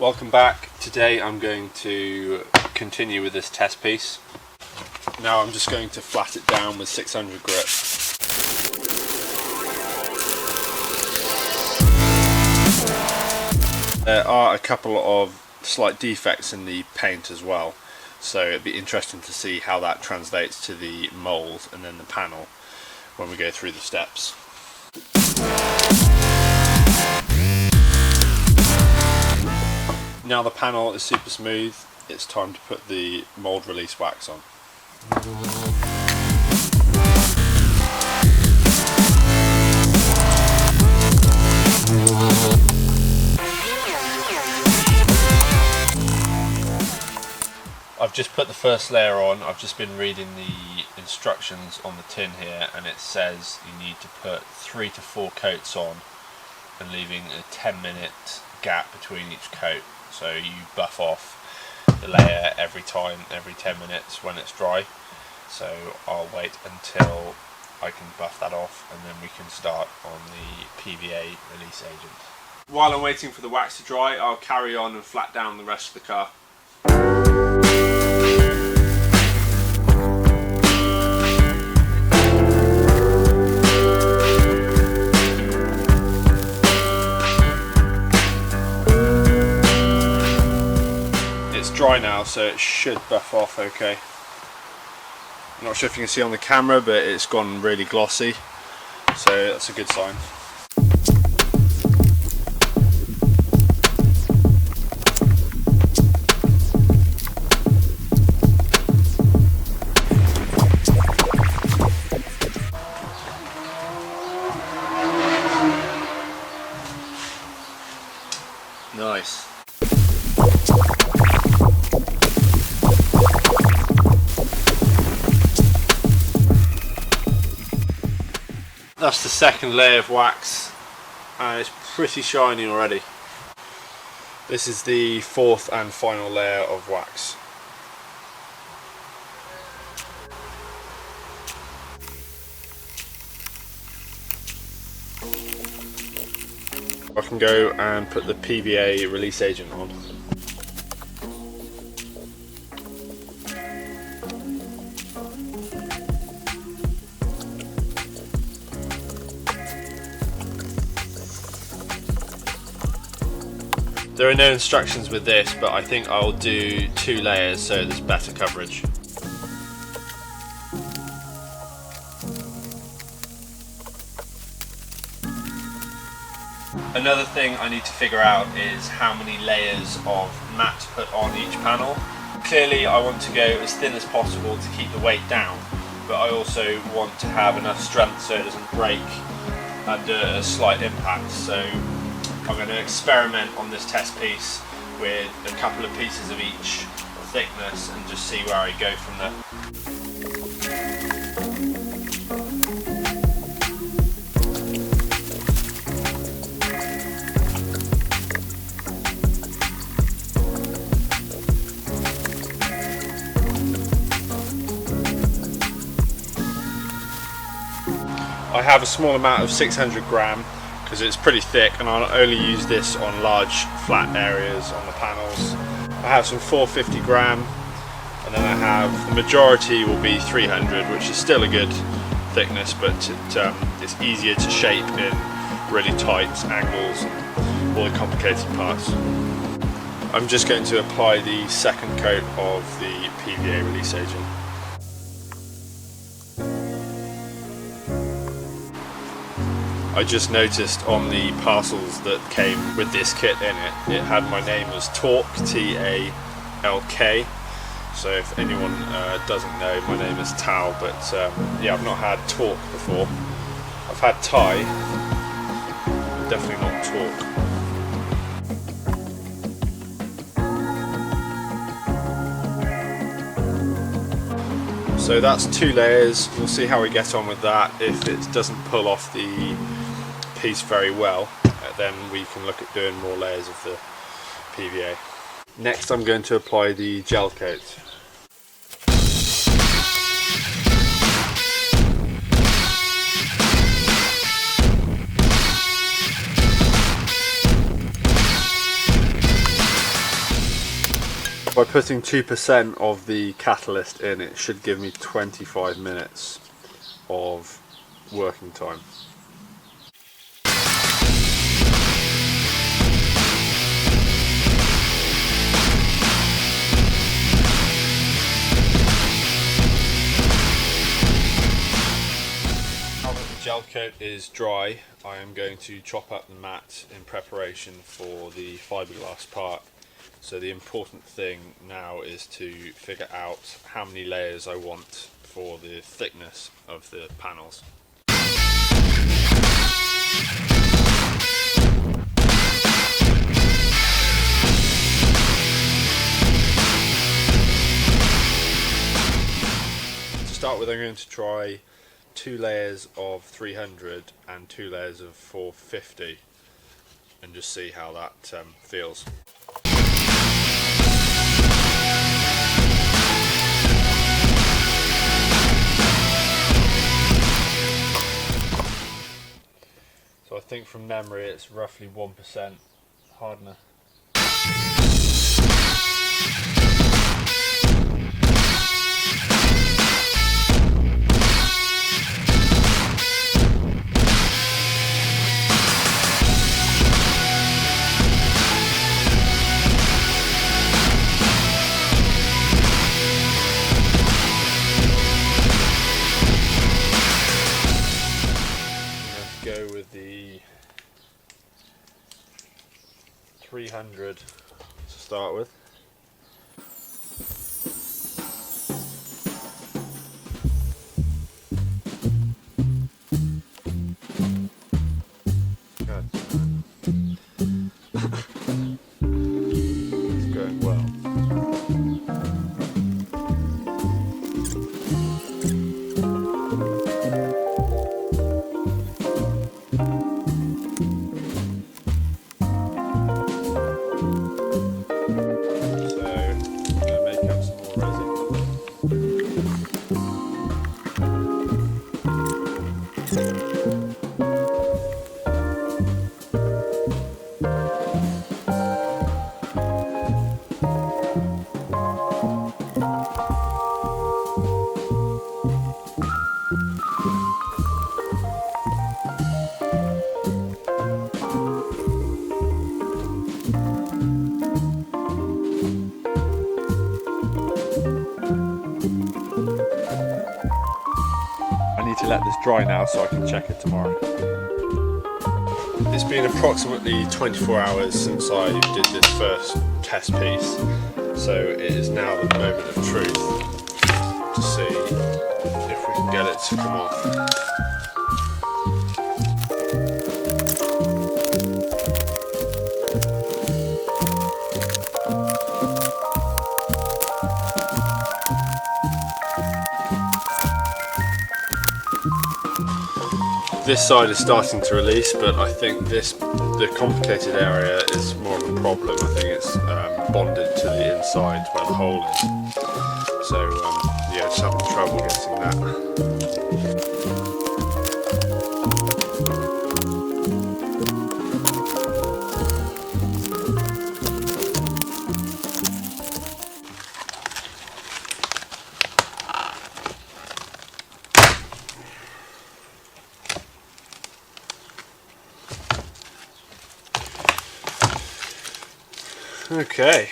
Welcome back. Today I'm going to continue with this test piece. Now I'm just going to flat it down with 600 grit. There are a couple of slight defects in the paint as well, so it'd be interesting to see how that translates to the mould and then the panel when we go through the steps. Now the panel is super smooth, it's time to put the mould release wax on. I've just put the first layer on. I've just been reading the instructions on the tin here, and it says you need to put 3 to 4 coats on and leaving a 10-minute gap between each coat. So you buff off the layer every 10 minutes when it's dry. So I'll wait until I can buff that off, and then we can start on the PVA release agent. While I'm waiting for the wax to dry, I'll carry on and flat down the rest of the car. Dry now, so it should buff off okay. I'm not sure if you can see on the camera, but it's gone really glossy, so that's a good sign. Nice. That's the second layer of wax, and it's pretty shiny already. This is the fourth and final layer of wax. I can go and put the PVA release agent on. There are no instructions with this, but I think I'll do 2 layers so there's better coverage. Another thing I need to figure out is how many layers of matte to put on each panel. Clearly I want to go as thin as possible to keep the weight down, but I also want to have enough strength so it doesn't break under a slight impact. So I'm going to experiment on this test piece with a couple of pieces of each thickness and just see where I go from there. I have a small amount of 600 gram because it's pretty thick, and I'll only use this on large flat areas on the panels. I have some 450 gram, and then I have, the majority will be 300, which is still a good thickness, but it's easier to shape in really tight angles and all the complicated parts. I'm just going to apply the second coat of the PVA release agent. I just noticed on the parcels that came with this kit in it, it had my name as Talk, T-A-L-K. So if anyone doesn't know, my name is Tal, but yeah, I've not had Talk before. I've had Thai, definitely not Talk. So that's 2 layers. We'll see how we get on with that. If it doesn't pull off the piece very well, then we can look at doing more layers of the PVA. Next I'm going to apply the gel coat. By putting 2% of the catalyst in, it should give me 25 minutes of working time. Now that the gel coat is dry, I am going to chop up the mat in preparation for the fiberglass part. So the important thing now is to figure out how many layers I want for the thickness of the panels. To start with, I'm going to try 2 layers of 300 and 2 layers of 450 and just see how that feels. So I think from memory it's roughly 1% hardener. Go with the 300 to start with. God. It's going well. To let this dry now so I can check it tomorrow. It's been approximately 24 hours since I did this first test piece, so it is now the moment of truth to see if we can get it to come off. This side is starting to release, but I think the complicated area is more of a problem. I think it's bonded to the inside where the hole is. So yeah, just having trouble getting that. Okay,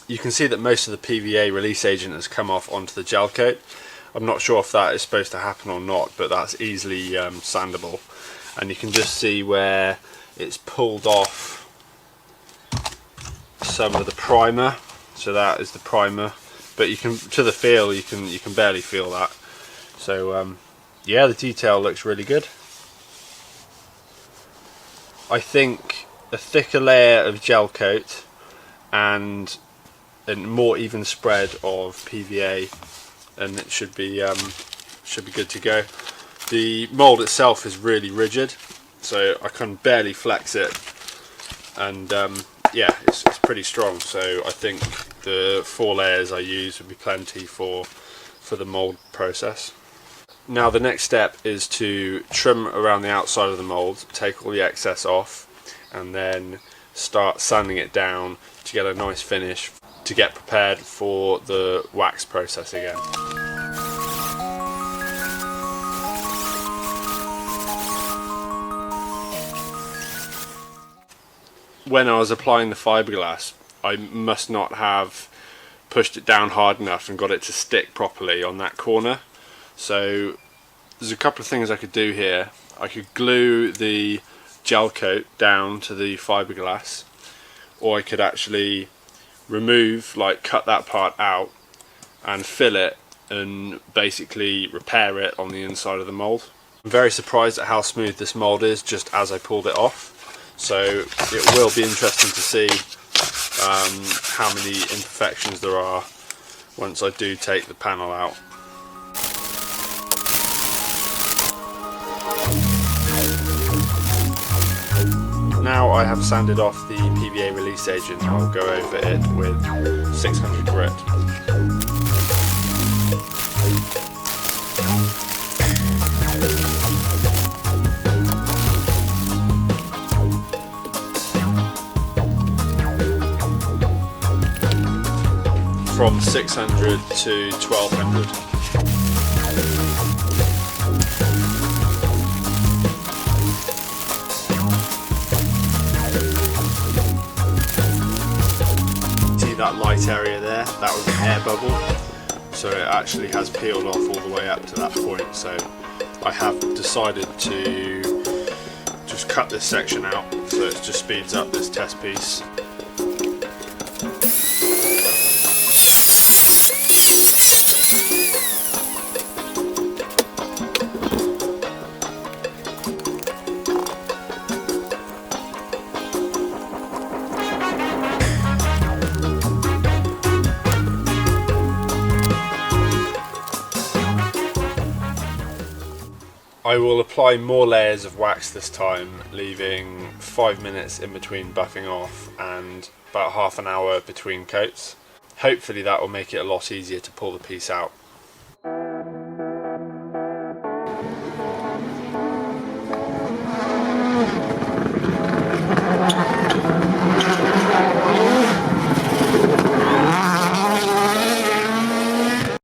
you can see that most of the PVA release agent has come off onto the gel coat. I'm not sure if that is supposed to happen or not, but that's easily sandable, and you can just see where it's pulled off some of the primer. So that is the primer, but you can, to the feel, you can barely feel that. So yeah, the detail looks really good. I think a thicker layer of gel coat and a more even spread of PVA, and it should be good to go. The mould itself is really rigid, so I can barely flex it, and yeah, it's pretty strong. So I think the 4 layers I use would be plenty for the mould process. Now the next step is to trim around the outside of the mould, take all the excess off, and then start sanding it down to get a nice finish, to get prepared for the wax process again. When I was applying the fiberglass, I must not have pushed it down hard enough and got it to stick properly on that corner. So there's a couple of things I could do here. I could glue the gel coat down to the fiberglass, or I could actually remove, like cut that part out and fill it and basically repair it on the inside of the mould. I'm very surprised at how smooth this mould is just as I pulled it off. So it will be interesting to see how many imperfections there are once I do take the panel out. Now I have sanded off the PVA release agent, I'll go over it with 600 grit. From 600 to 1200. See that light area there? That was an air bubble. So it actually has peeled off all the way up to that point. So I have decided to just cut this section out so it just speeds up this test piece. I will apply more layers of wax this time, leaving 5 minutes in between buffing off and about half an hour between coats. Hopefully that will make it a lot easier to pull the piece out.